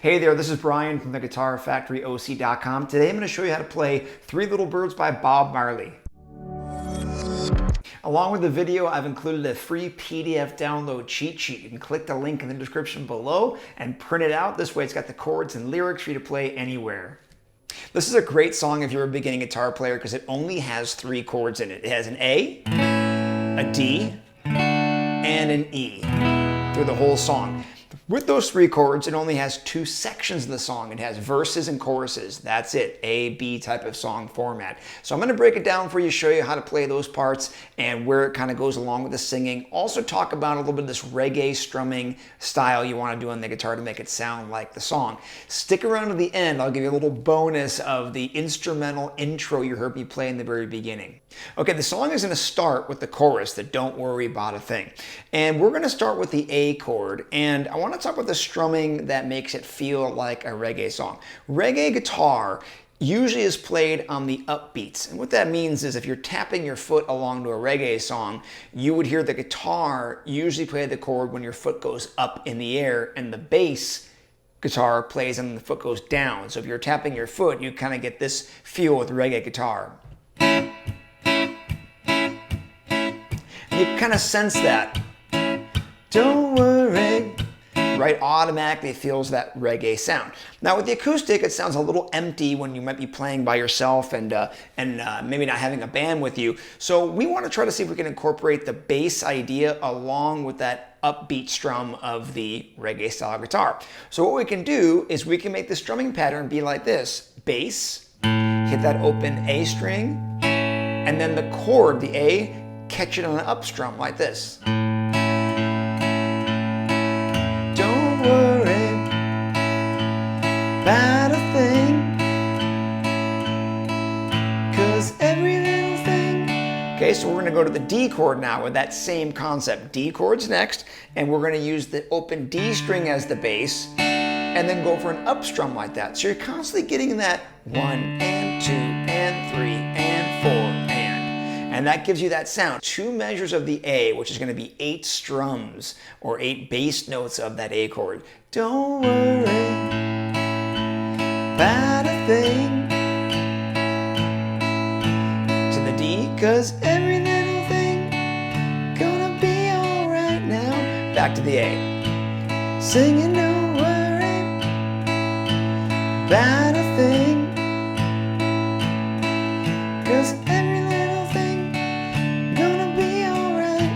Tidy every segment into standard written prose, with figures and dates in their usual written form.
Hey there, this is Brian from the GuitarFactoryOC.com. Today I'm going to show you how to play Three Little Birds by Bob Marley. Along with the video, I've included a free PDF download cheat sheet. You can click the link in the description below and print it out. This way it's got the chords and lyrics for you to play anywhere. This is a great song if you're a beginning guitar player because it only has 3 chords in it. It has an A, a D, and an E through the whole song. With those 3 chords, it only has 2 sections of the song. It has verses and choruses. That's it, A, B type of song format. So I'm going to break it down for you, show you how to play those parts and where it kind of goes along with the singing. Also talk about a little bit of this reggae strumming style you want to do on the guitar to make it sound like the song. Stick around to the end. I'll give you a little bonus of the instrumental intro you heard me play in the very beginning. Okay, the song is going to start with the chorus, the Don't Worry About a Thing. And we're going to start with the A chord. And I want to talk about the strumming that makes it feel like a reggae song. Reggae guitar usually is played on the upbeats. And what that means is if you're tapping your foot along to a reggae song, you would hear the guitar usually play the chord when your foot goes up in the air, and the bass guitar plays when the foot goes down. So if you're tapping your foot, you kind of get this feel with reggae guitar. You kind of sense that. Don't worry. Right, automatically feels that reggae sound. Now with the acoustic, it sounds a little empty when you might be playing by yourself and maybe not having a band with you. So we want to try to see if we can incorporate the bass idea along with that upbeat strum of the reggae style guitar. So what we can do is we can make the strumming pattern be like this. Bass, hit that open A string, and then the chord, the A, catch it on an up strum like this. Don't worry about a thing, 'cause every little thing. Okay, so we're going to go to the D chord now with that same concept. D chord's next, and we're going to use the open D string as the bass, and then go for an up strum like that. So you're constantly getting that 1 and 2 and 3 and 4 and that gives you that sound. 2 measures of the A, which is going to be 8 strums or 8 bass notes of that A chord. Don't worry about a thing. To the D, 'cause every little thing gonna be alright now. Back to the A. Singing don't worry about a thing, 'cause every little thing gonna be alright.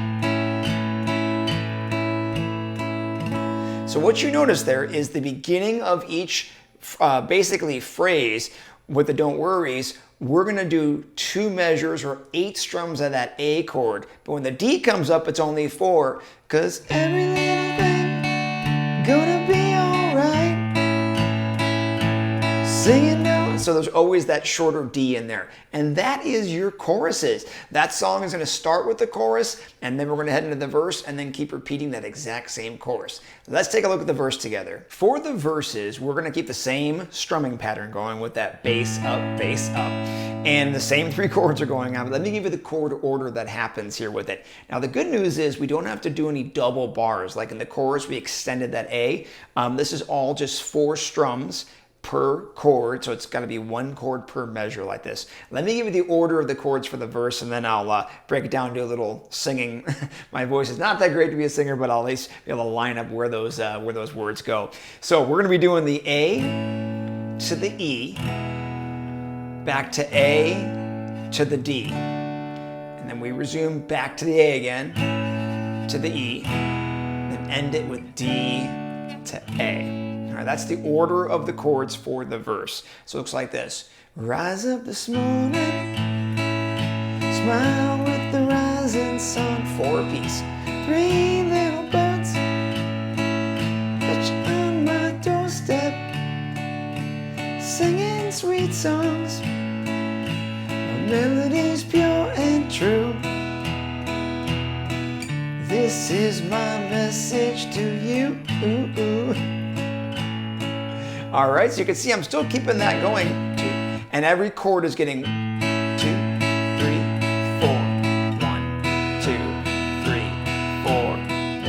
So what you notice there is the beginning of each basically phrase with the don't worries. We're going to do 2 measures or 8 strums of that A chord. But when the D comes up, it's only 4. 'Cause every little thing gonna be alright. Singing no. So there's always that shorter D in there. And that is your choruses. That song is going to start with the chorus, and then we're going to head into the verse and then keep repeating that exact same chorus. Let's take a look at the verse together. For the verses, we're going to keep the same strumming pattern going with that bass up, and the same 3 chords are going on. But let me give you the chord order that happens here with it. Now the good news is we don't have to do any double bars. Like in the chorus, we extended that A. This is all just 4 strums per chord, so it's got to be 1 chord per measure like this. Let me give you the order of the chords for the verse, and then I'll break it down and do a little singing. My voice is not that great to be a singer, but I'll at least be able to line up where those words go. So we're going to be doing the A to the E, back to A to the D, and then we resume back to the A again, to the E, then end it with D to A. All right, that's the order of the chords for the verse. So it looks like this. Rise up this morning, smile with the rising sun. 4 apiece. 3 little birds perch on my doorstep, singing sweet songs. My melody's pure and true. This is my message to you. All right, so you can see I'm still keeping that going. And every chord is getting 2, 3, 4. 1, 2, 3, 4.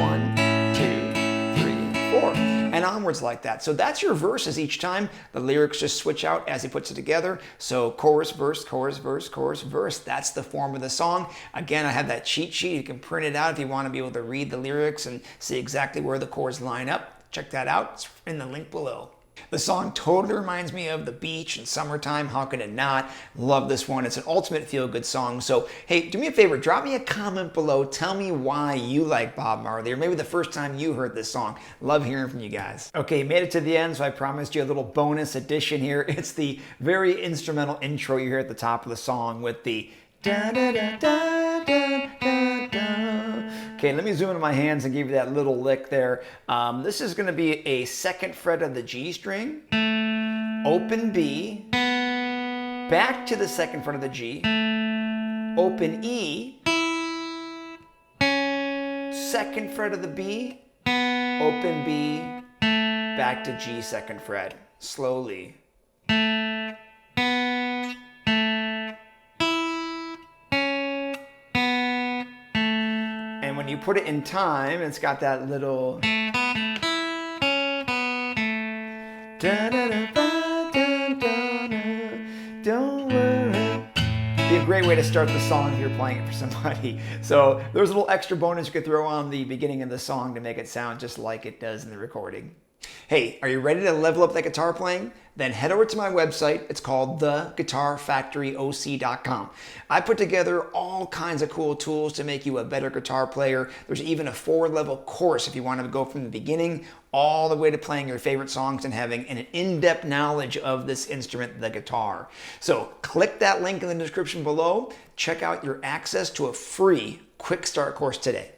1, 2, 3, 4. and onwards like that. So that's your verses each time. The lyrics just switch out as he puts it together. So chorus, verse, chorus, verse, chorus, verse. That's the form of the song. Again, I have that cheat sheet. You can print it out if you want to be able to read the lyrics and see exactly where the chords line up. Check that out. It's in the link below. The song totally reminds me of the beach and summertime. How could it not? Love this one. It's an ultimate feel-good song. So, hey, do me a favor. Drop me a comment below. Tell me why you like Bob Marley, or maybe the first time you heard this song. Love hearing from you guys. Okay, made it to the end, so I promised you a little bonus addition here. It's the very instrumental intro you hear at the top of the song with the da da da da da da da. Okay, let me zoom into my hands and give you that little lick there. This is going to be a second fret of the G string, open B, back to the second fret of the G, open E, second fret of the B, open B, back to G second fret, slowly. And when you put it in time, it's got that little don't worry. Be a great way to start the song if you're playing it for somebody. So there's a little extra bonus you could throw on the beginning of the song to make it sound just like it does in the recording. Hey, are you ready to level up that guitar playing? Then head over to my website. It's called theguitarfactoryoc.com. I put together all kinds of cool tools to make you a better guitar player. There's even a 4-level course if you want to go from the beginning all the way to playing your favorite songs and having an in-depth knowledge of this instrument, the guitar. So click that link in the description below. Check out your access to a free quick start course today.